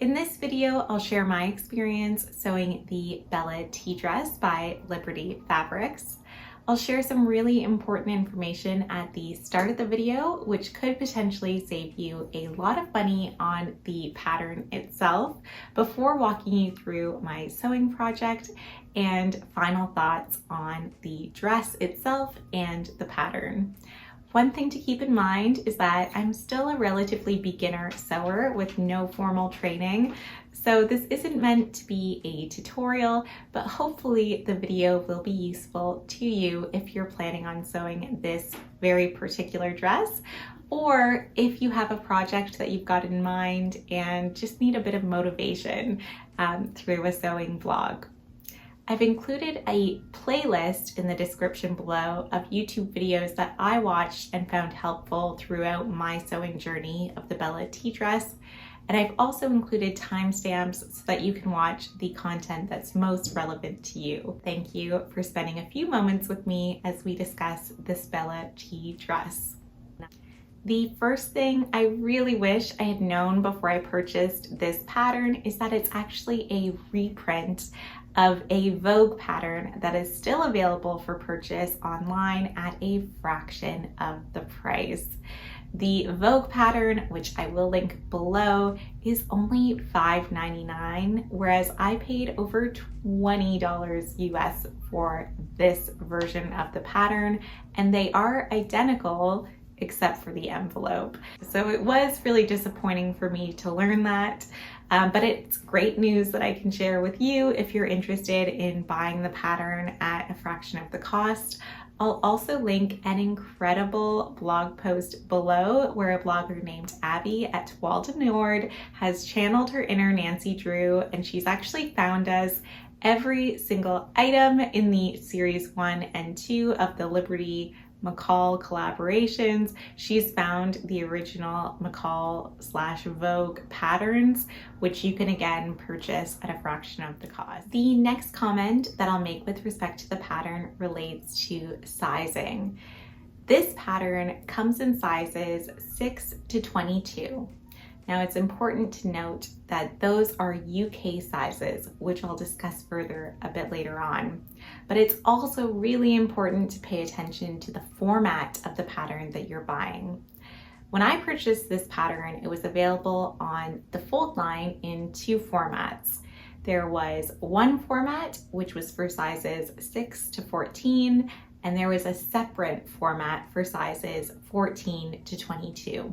In this video, I'll share my experience sewing the Bella tea dress by Liberty Fabrics. I'll share some really important information at the start of the video, which could potentially save you a lot of money on the pattern itself before walking you through my sewing project and final thoughts on the dress itself and the pattern. One thing to keep in mind is that I'm still a relatively beginner sewer with no formal training, so this isn't meant to be a tutorial, but hopefully the video will be useful to you if you're planning on sewing this very particular dress, or if you have a project that you've got in mind and just need a bit of motivation through a sewing vlog. I've included a playlist in the description below of YouTube videos that I watched and found helpful throughout my sewing journey of the Bella tea dress. And I've also included timestamps so that you can watch the content that's most relevant to you. Thank you for spending a few moments with me as we discuss this Bella tea dress. The first thing I really wish I had known before I purchased this pattern is that it's actually a reprint of a Vogue pattern that is still available for purchase online at a fraction of the price. The Vogue pattern, which I will link below, is only $5.99, whereas I paid over $20 US for this version of the pattern, and they are identical except for the envelope. So it was really disappointing for me to learn that, but it's great news that I can share with you if you're interested in buying the pattern at a fraction of the cost. I'll also link an incredible blog post below where a blogger named Abby at Toile de Nord has channeled her inner Nancy Drew, and she's actually found us every single item in the series 1 and 2 of the Liberty McCall collaborations. She's found the original McCall/Vogue patterns, which you can again purchase at a fraction of the cost. The next comment that I'll make with respect to the pattern relates to sizing. This pattern comes in sizes 6 to 22. Now it's important to note that those are UK sizes, which I'll discuss further a bit later on. But it's also really important to pay attention to the format of the pattern that you're buying. When I purchased this pattern, it was available on the fold line in 2 formats. There was one format, which was for sizes 6 to 14, and there was a separate format for sizes 14 to 22.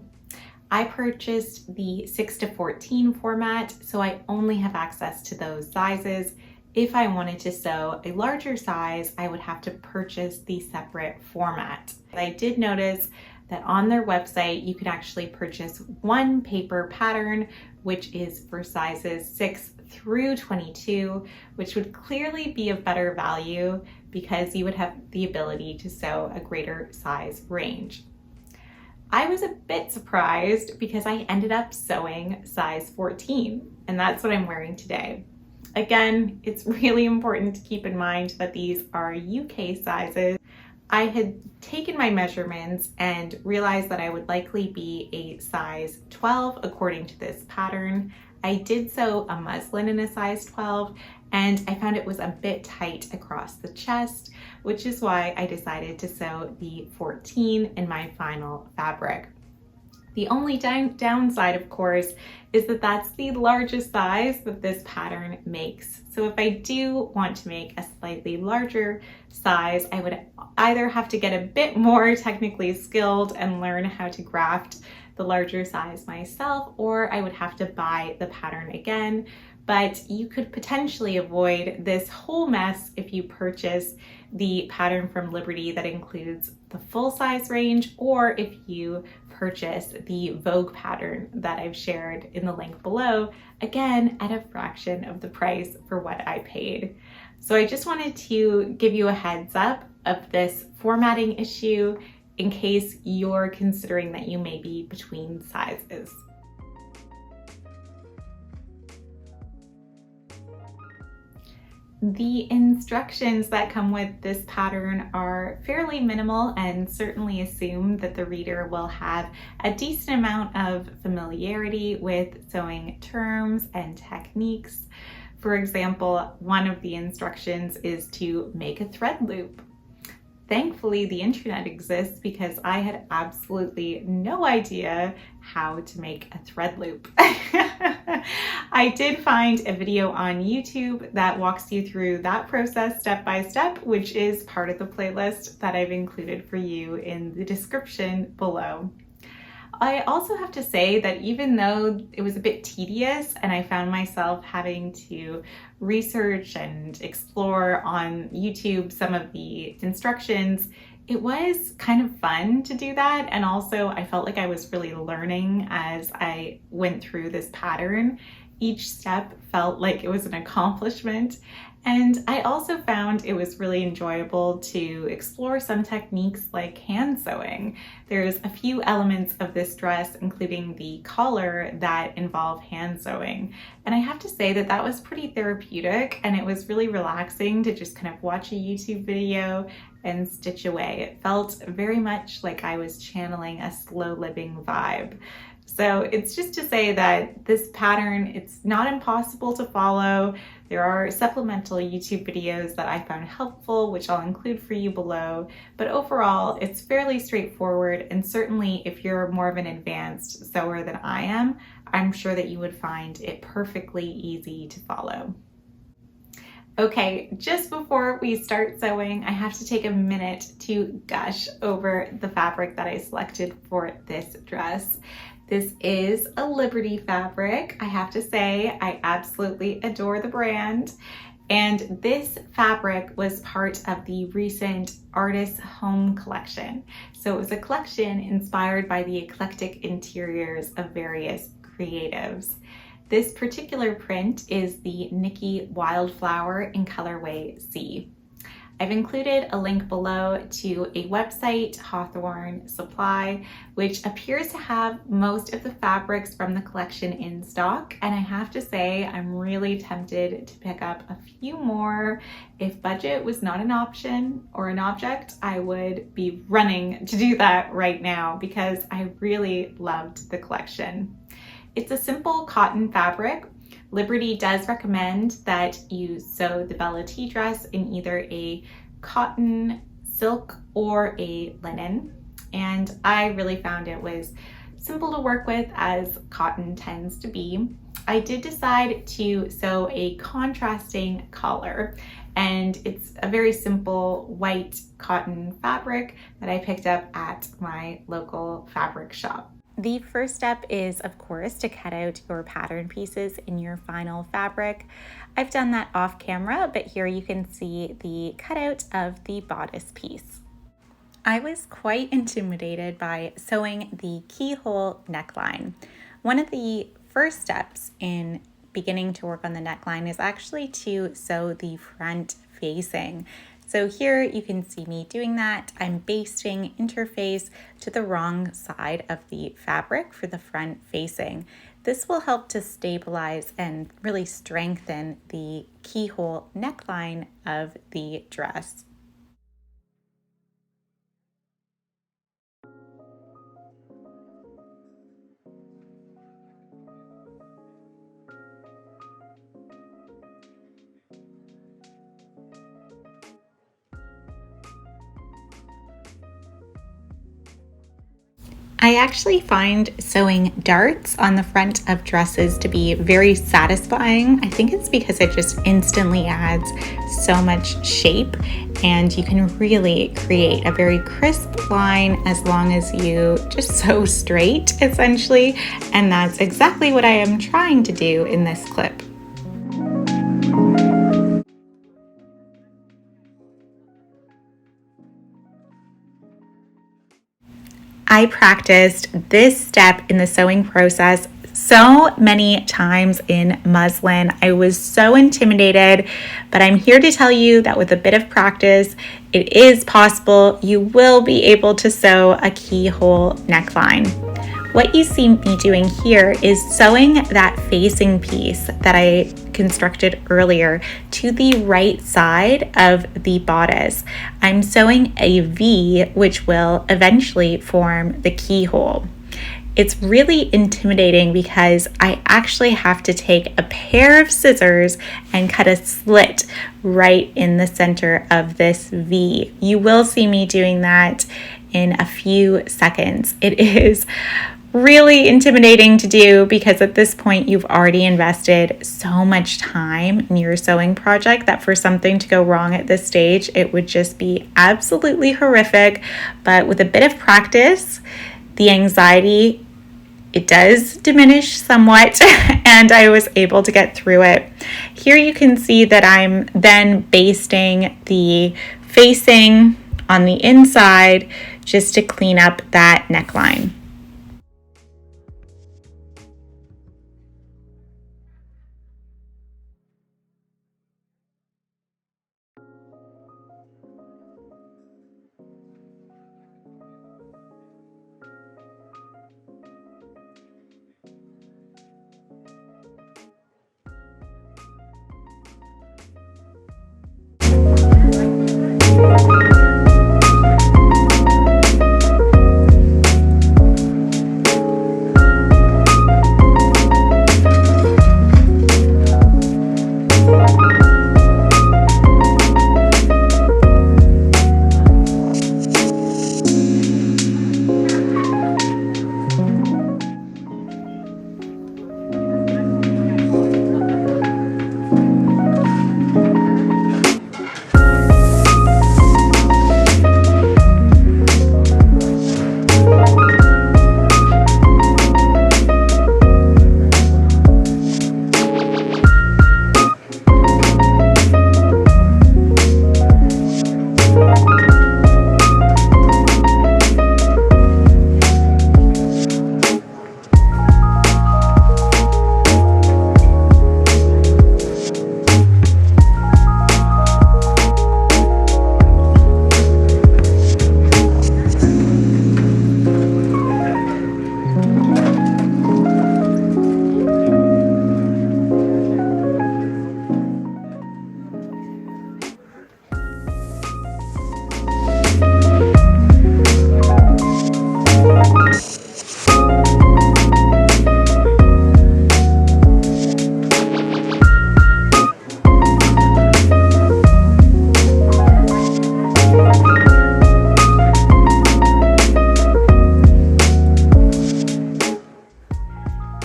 I purchased the 6 to 14 format, so I only have access to those sizes. If I wanted to sew a larger size, I would have to purchase the separate format. I did notice that on their website, you can actually purchase one paper pattern, which is for sizes 6 through 22, which would clearly be of better value because you would have the ability to sew a greater size range. I was a bit surprised because I ended up sewing size 14, and that's what I'm wearing today. Again, it's really important to keep in mind that these are UK sizes. I had taken my measurements and realized that I would likely be a size 12 according to this pattern. I did sew a muslin in a size 12, and I found it was a bit tight across the chest, which is why I decided to sew the 14 in my final fabric. The only downside, of course, is that that's the largest size that this pattern makes. So if I do want to make a slightly larger size, I would either have to get a bit more technically skilled and learn how to graft the larger size myself, or I would have to buy the pattern again. But you could potentially avoid this whole mess if you purchase the pattern from Liberty that includes the full size range, or if you purchase the Vogue pattern that I've shared in the link below, again at a fraction of the price for what I paid. So I just wanted to give you a heads up of this formatting issue in case you're considering that you may be between sizes. The instructions that come with this pattern are fairly minimal and certainly assume that the reader will have a decent amount of familiarity with sewing terms and techniques. For example, one of the instructions is to make a thread loop. Thankfully, the internet exists because I had absolutely no idea how to make a thread loop. I did find a video on YouTube that walks you through that process step by step, which is part of the playlist that I've included for you in the description below. I also have to say that even though it was a bit tedious and I found myself having to research and explore on YouTube some of the instructions, it was kind of fun to do that. And also I felt like I was really learning as I went through this pattern. Each step felt like it was an accomplishment. And I also found it was really enjoyable to explore some techniques like hand sewing. There's a few elements of this dress, including the collar, that involve hand sewing. And I have to say that that was pretty therapeutic, and it was really relaxing to just kind of watch a YouTube video and stitch away. It felt very much like I was channeling a slow living vibe. So it's just to say that this pattern, it's not impossible to follow. There are supplemental YouTube videos that I found helpful, which I'll include for you below. But overall, it's fairly straightforward. And certainly if you're more of an advanced sewer than I am, I'm sure that you would find it perfectly easy to follow. Okay, just before we start sewing, I have to take a minute to gush over the fabric that I selected for this dress. This is a Liberty fabric. I have to say, I absolutely adore the brand. And this fabric was part of the recent Artist Home collection. So it was a collection inspired by the eclectic interiors of various creatives. This particular print is the Nikki Wildflower in colorway C. I've included a link below to a website, Hawthorne Supply, which appears to have most of the fabrics from the collection in stock. And I have to say, I'm really tempted to pick up a few more. If budget was not an option or an object, I would be running to do that right now because I really loved the collection. It's a simple cotton fabric. Liberty does recommend that you sew the Bella tea dress in either a cotton, silk, or a linen. And I really found it was simple to work with, as cotton tends to be. I did decide to sew a contrasting collar, and it's a very simple white cotton fabric that I picked up at my local fabric shop. The first step is, of course, to cut out your pattern pieces in your final fabric. I've done that off camera, but here you can see the cutout of the bodice piece. I was quite intimidated by sewing the keyhole neckline. One of the first steps in beginning to work on the neckline is actually to sew the front facing. So here you can see me doing that. I'm basting interface to the wrong side of the fabric for the front facing. This will help to stabilize and really strengthen the keyhole neckline of the dress. I actually find sewing darts on the front of dresses to be very satisfying. I think it's because it just instantly adds so much shape, and you can really create a very crisp line as long as you just sew straight, essentially. And that's exactly what I am trying to do in this clip. I practiced this step in the sewing process so many times in muslin. I was so intimidated, but I'm here to tell you that with a bit of practice, it is possible. You will be able to sew a keyhole neckline. What you see me doing here is sewing that facing piece that I constructed earlier to the right side of the bodice. I'm sewing a V, which will eventually form the keyhole. It's really intimidating because I actually have to take a pair of scissors and cut a slit right in the center of this V. You will see me doing that in a few seconds. It is really intimidating to do because at this point you've already invested so much time in your sewing project that for something to go wrong at this stage, it would just be absolutely horrific. But with a bit of practice, the anxiety, it does diminish somewhat, and I was able to get through it. Here you can see that I'm then basting the facing on the inside just to clean up that neckline.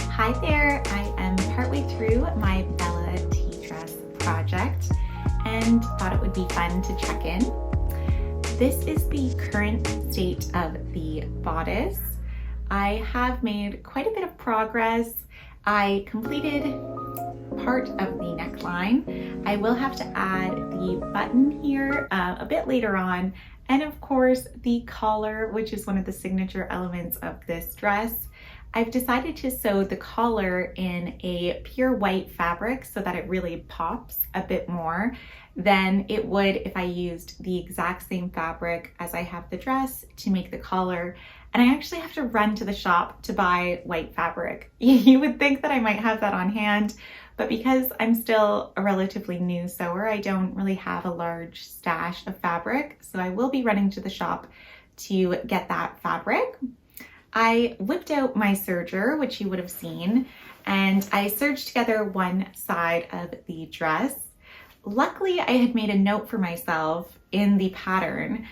Hi there, I am partway through my Bella tea dress project and thought it would be fun to check in. This is the current state of the bodice. I have made quite a bit of progress. I completed part of the neckline. I will have to add the button here a bit later on, and of course the collar, which is one of the signature elements of this dress. I've decided to sew the collar in a pure white fabric so that it really pops a bit more than it would if I used the exact same fabric as I have the dress to make the collar. And I actually have to run to the shop to buy white fabric. You would think that I might have that on hand, but because I'm still a relatively new sewer, I don't really have a large stash of fabric. So I will be running to the shop to get that fabric. I whipped out my serger, which you would have seen, and I serged together one side of the dress. Luckily, I had made a note for myself in the pattern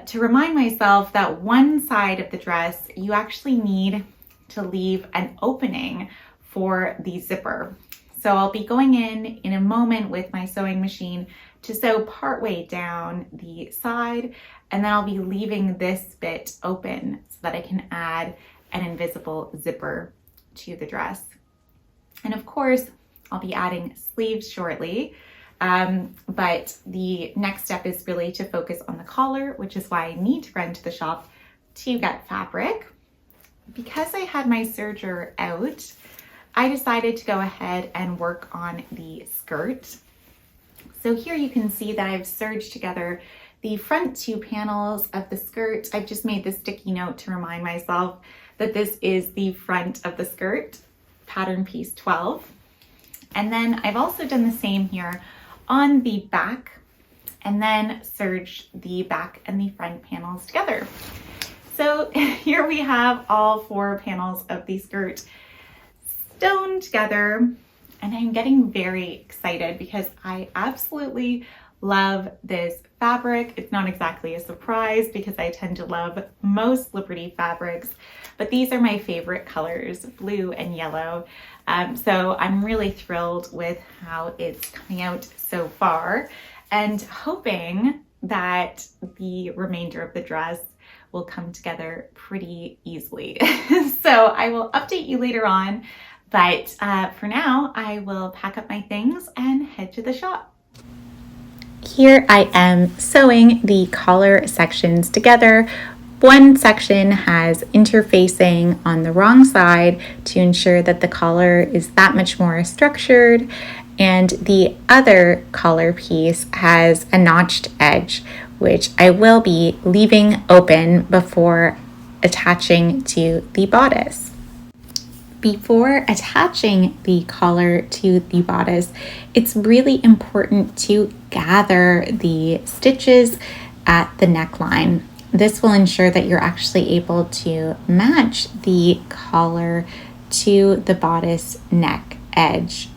to remind myself that one side of the dress, you actually need to leave an opening for the zipper. So I'll be going in a moment with my sewing machine to sew partway down the side, and then I'll be leaving this bit open so that I can add an invisible zipper to the dress. And of course, I'll be adding sleeves shortly, but the next step is really to focus on the collar, which is why I need to run to the shop to get fabric. Because I had my serger out, I decided to go ahead and work on the skirt. So here you can see that I've serged together the front two panels of the skirt. I've just made this sticky note to remind myself that this is the front of the skirt, pattern piece 12. And then I've also done the same here on the back, and then serged the back and the front panels together. So here we have all 4 panels of the skirt sewn together, and I'm getting very excited because I absolutely love this fabric. It's not exactly a surprise because I tend to love most Liberty fabrics, but these are my favorite colors, blue and yellow. So I'm really thrilled with how it's coming out so far, and hoping that the remainder of the dress will come together pretty easily. So I will update you later on, but for now, I will pack up my things and head to the shop. Here I am sewing the collar sections together. One section has interfacing on the wrong side to ensure that the collar is that much more structured, and the other collar piece has a notched edge, which I will be leaving open before attaching to the bodice. Before attaching the collar to the bodice, it's really important to gather the stitches at the neckline. This will ensure that you're actually able to match the collar to the bodice neck edge.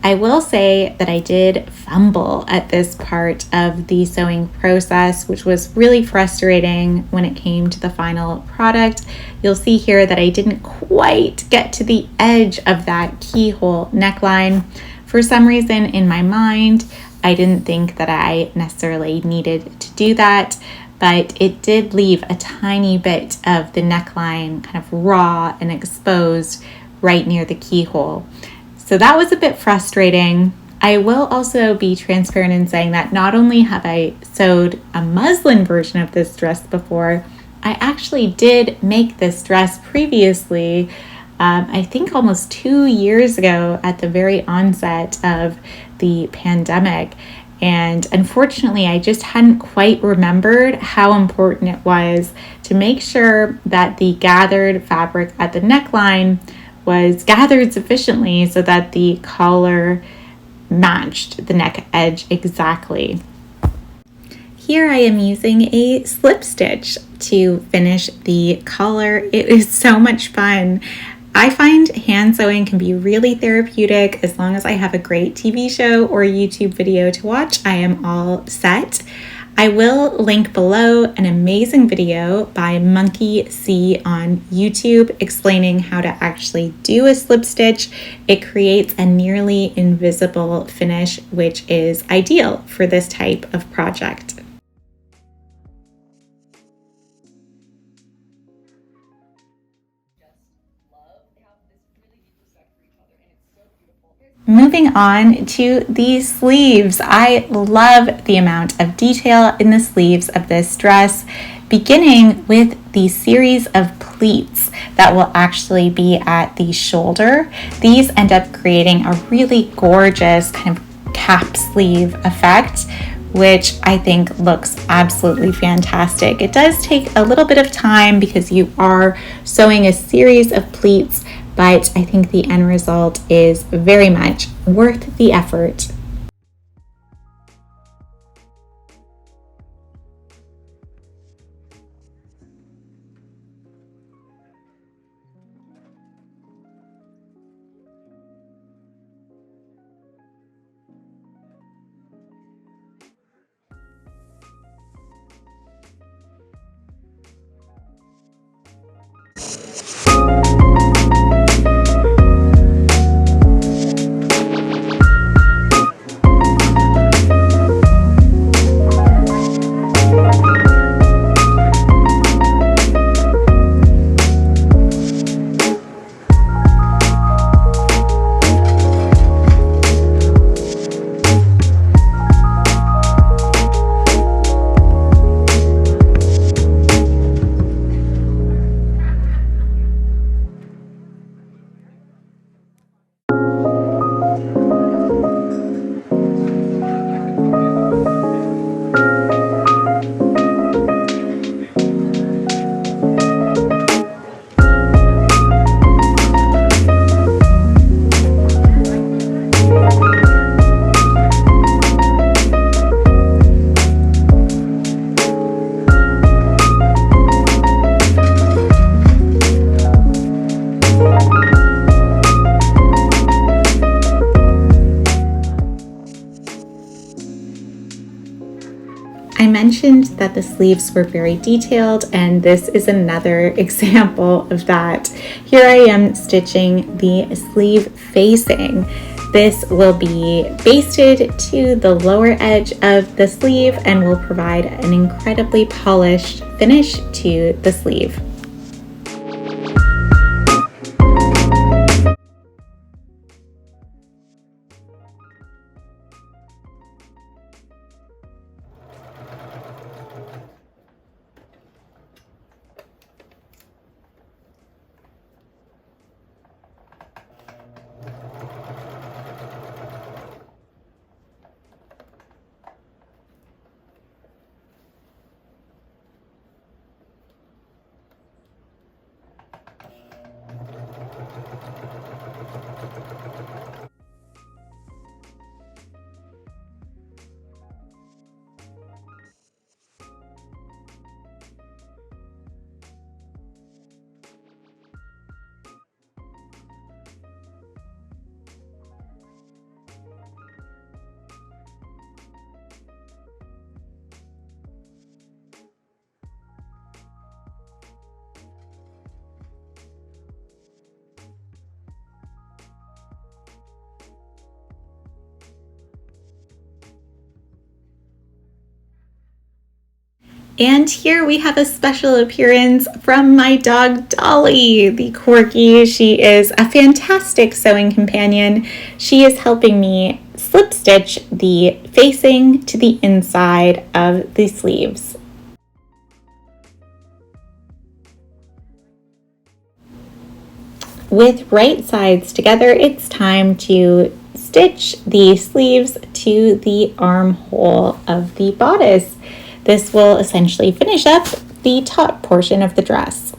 I will say that I did fumble at this part of the sewing process, which was really frustrating when it came to the final product. You'll see here that I didn't quite get to the edge of that keyhole neckline. For some reason in my mind, I didn't think that I necessarily needed to do that, but it did leave a tiny bit of the neckline kind of raw and exposed right near the keyhole. So that was a bit frustrating. I will also be transparent in saying that not only have I sewed a muslin version of this dress before, I actually did make this dress previously, I think almost 2 years ago at the very onset of the pandemic. And unfortunately, I just hadn't quite remembered how important it was to make sure that the gathered fabric at the neckline was gathered sufficiently so that the collar matched the neck edge exactly. Here I am using a slip stitch to finish the collar. It is so much fun. I find hand sewing can be really therapeutic. As long as I have a great TV show or YouTube video to watch, I am all set. I will link below an amazing video by Monkey C on YouTube explaining how to actually do a slip stitch. It creates a nearly invisible finish, which is ideal for this type of project. Moving on to the sleeves. I love the amount of detail in the sleeves of this dress, beginning with the series of pleats that will actually be at the shoulder. These end up creating a really gorgeous kind of cap sleeve effect, which I think looks absolutely fantastic. It does take a little bit of time because you are sewing a series of pleats, but I think the end result is very much worth the effort. mentioned that the sleeves were very detailed, and this is another example of that. Here I am stitching the sleeve facing. This will be basted to the lower edge of the sleeve and will provide an incredibly polished finish to the sleeve. And here we have a special appearance from my dog Dolly, the Corgi. She is a fantastic sewing companion. She is helping me slip stitch the facing to the inside of the sleeves. With right sides together, it's time to stitch the sleeves to the armhole of the bodice. This will essentially finish up the top portion of the dress.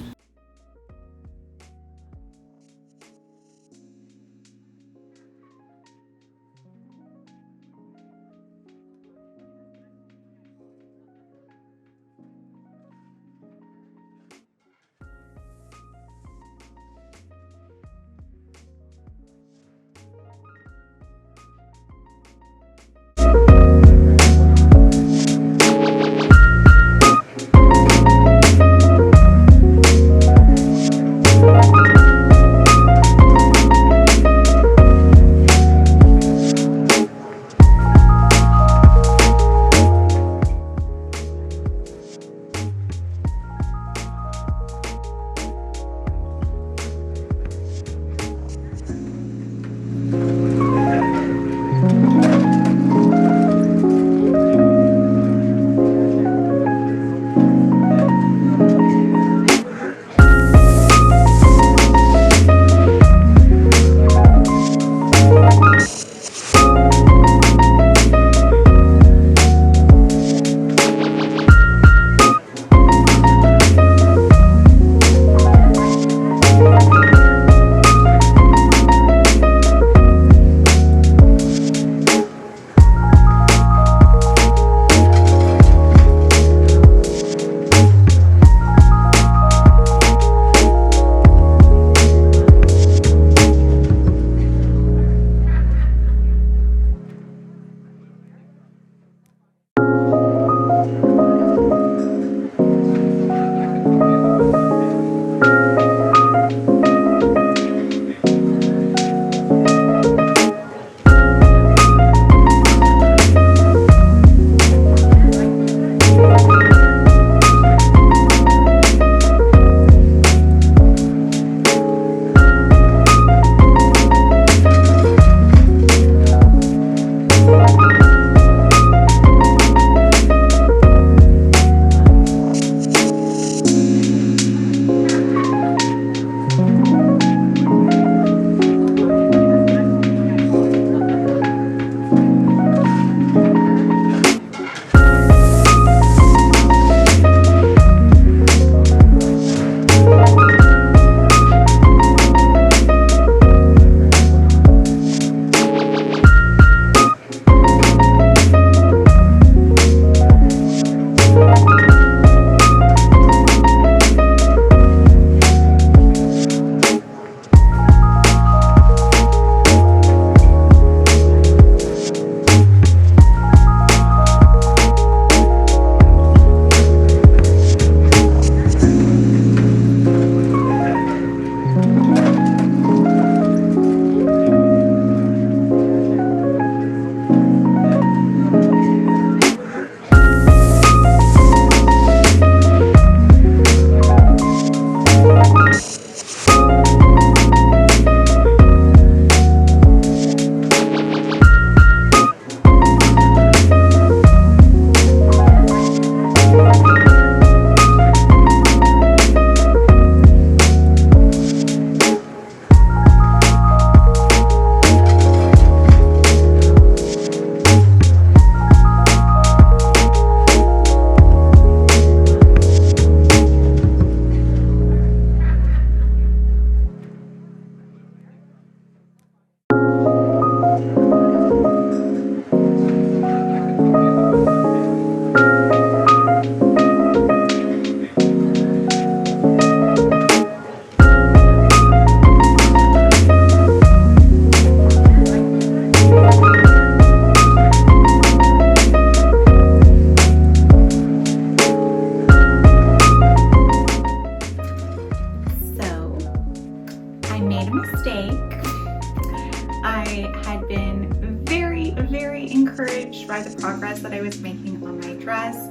Encouraged by the progress that I was making on my dress,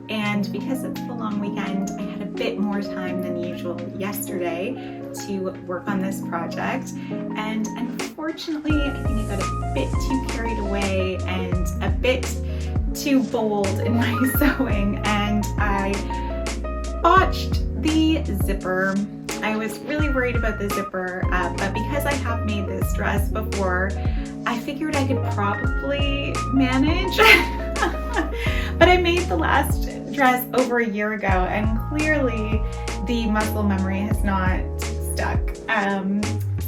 and because it's the long weekend, I had a bit more time than usual yesterday to work on this project, and unfortunately I think I got a bit too carried away and a bit too bold in my sewing, and I botched the zipper. I was really worried about the zipper, but because I have made this dress before, I figured I could probably manage. But I made the last dress over a year ago, and clearly the muscle memory has not stuck.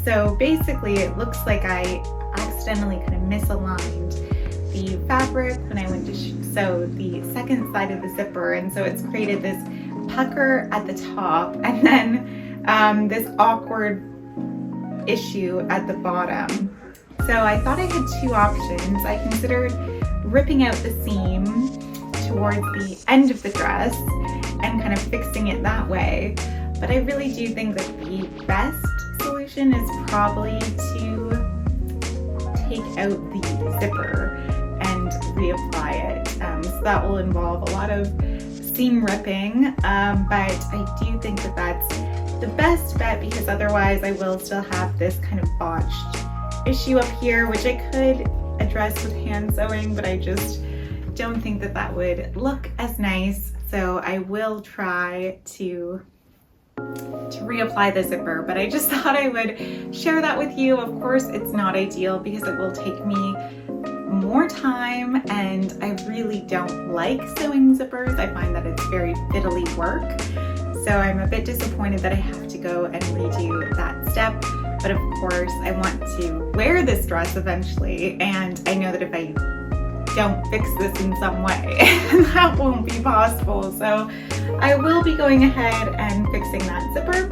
So basically it looks like I accidentally kind of misaligned the fabric when I went to sew the second side of the zipper, and so it's created this pucker at the top and then this awkward issue at the bottom. So I thought I had two options. I considered ripping out the seam towards the end of the dress and kind of fixing it that way. But I really do think that the best solution is probably to take out the zipper and reapply it. So that will involve a lot of seam ripping, but I do think that that's the best bet, because otherwise I will still have this kind of botched issue up here, which I could address with hand sewing, but I just don't think that that would look as nice. So I will try to reapply the zipper, but I just thought I would share that with you. Of course, it's not ideal because it will take me more time, and I really don't like sewing zippers. I find that it's very fiddly work. So I'm a bit disappointed that I have to go and redo that step. But of course, I want to wear this dress eventually, and I know that if I don't fix this in some way, that won't be possible. So I will be going ahead and fixing that zipper.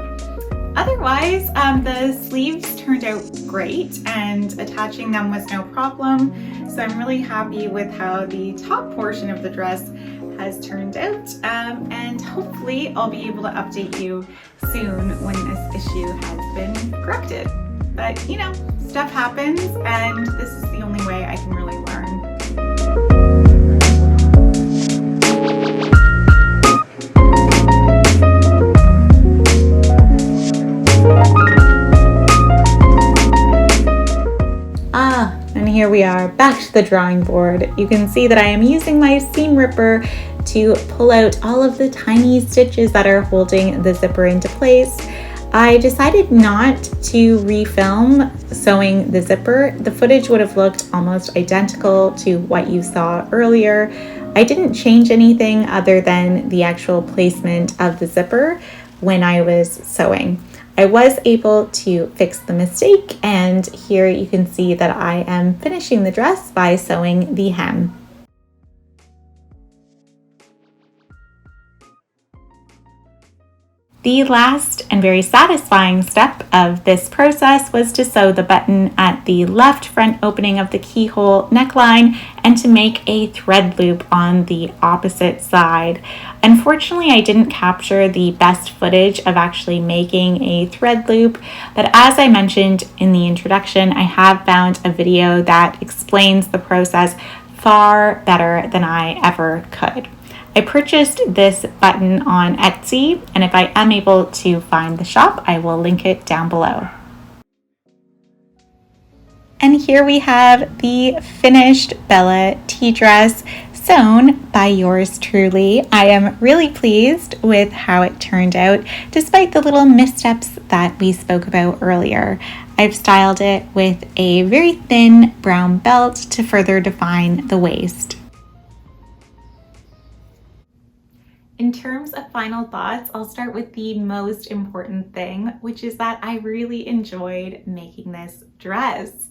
Otherwise, the sleeves turned out great and attaching them was no problem. So I'm really happy with how the top portion of the dress has turned out, and hopefully I'll be able to update you soon when this issue has been corrected. But you know, stuff happens, and this is the only way I can really learn. And here we are back to the drawing board. You can see that I am using my seam ripper to pull out all of the tiny stitches that are holding the zipper into place. I decided not to refilm sewing the zipper. The footage would have looked almost identical to what you saw earlier. I didn't change anything other than the actual placement of the zipper when I was sewing. I was able to fix the mistake, and here you can see that I am finishing the dress by sewing the hem. The last and very satisfying step of this process was to sew the button at the left front opening of the keyhole neckline and to make a thread loop on the opposite side. Unfortunately, I didn't capture the best footage of actually making a thread loop, but as I mentioned in the introduction, I have found a video that explains the process far better than I ever could. I purchased this button on Etsy, and if I am able to find the shop, I will link it down below. And here we have the finished Bella tea dress sewn by yours truly. I am really pleased with how it turned out, despite the little missteps that we spoke about earlier. I've styled it with a very thin brown belt to further define the waist. In terms of final thoughts, I'll start with the most important thing, which is that I really enjoyed making this dress.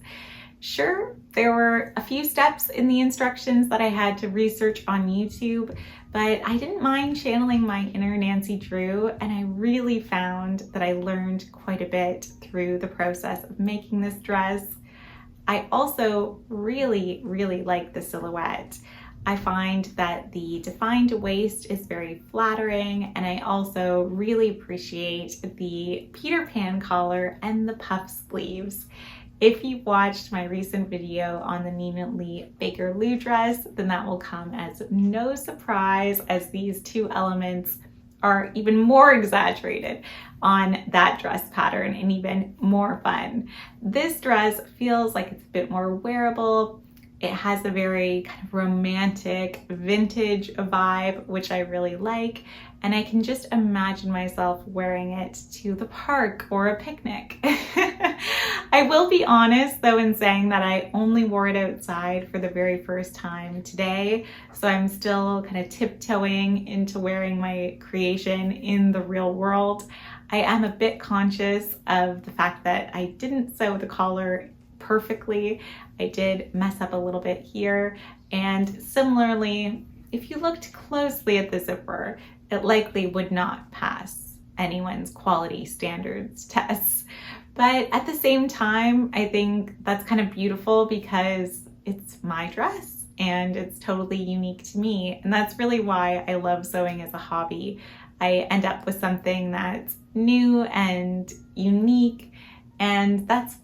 Sure, there were a few steps in the instructions that I had to research on YouTube, but I didn't mind channeling my inner Nancy Drew, and I really found that I learned quite a bit through the process of making this dress. I also really like the silhouette. I find that the defined waist is very flattering, and I also really appreciate the Peter Pan collar and the puff sleeves. If you watched my recent video on the Nina Lee Baker Lou dress, then that will come as no surprise, as these two elements are even more exaggerated on that dress pattern and even more fun. This dress feels like it's a bit more wearable. It has a very kind of romantic vintage vibe, which I really like, and I can just imagine myself wearing it to the park or a picnic. I will be honest though in saying that I only wore it outside for the very first time today, so I'm still kind of tiptoeing into wearing my creation in the real world. I am a bit conscious of the fact that I didn't sew the collar perfectly. I did mess up a little bit here, and similarly, if you looked closely at the zipper, it likely would not pass anyone's quality standards tests. But at the same time, I think that's kind of beautiful because it's my dress and it's totally unique to me. And that's really why I love sewing as a hobby. I end up with something that's new and unique, and that's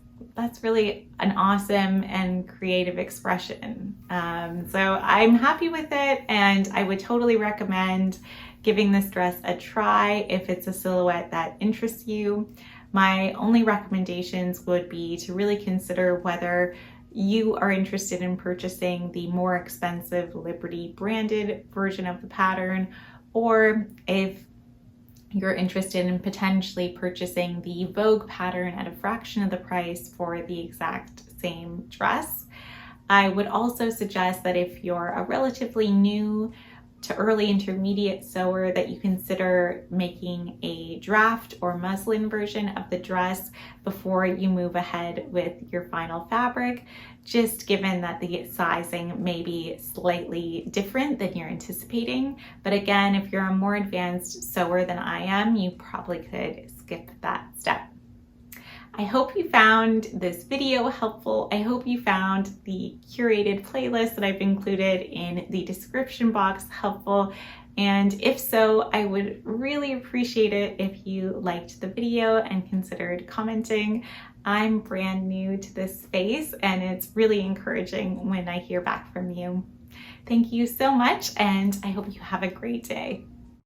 really an awesome and creative expression. So I'm happy with it, and I would totally recommend giving this dress a try if it's a silhouette that interests you. My only recommendations would be to really consider whether you are interested in purchasing the more expensive Liberty branded version of the pattern, or if you're interested in potentially purchasing the Vogue pattern at a fraction of the price for the exact same dress. I would also suggest that if you're a relatively new to early intermediate sewer, that you consider making a draft or muslin version of the dress before you move ahead with your final fabric, just given that the sizing may be slightly different than you're anticipating. But again, if you're a more advanced sewer than I am, you probably could skip that step. I hope you found this video helpful. I hope you found the curated playlist that I've included in the description box helpful. And if so, I would really appreciate it if you liked the video and considered commenting. I'm brand new to this space, and it's really encouraging when I hear back from you. Thank you so much, and I hope you have a great day.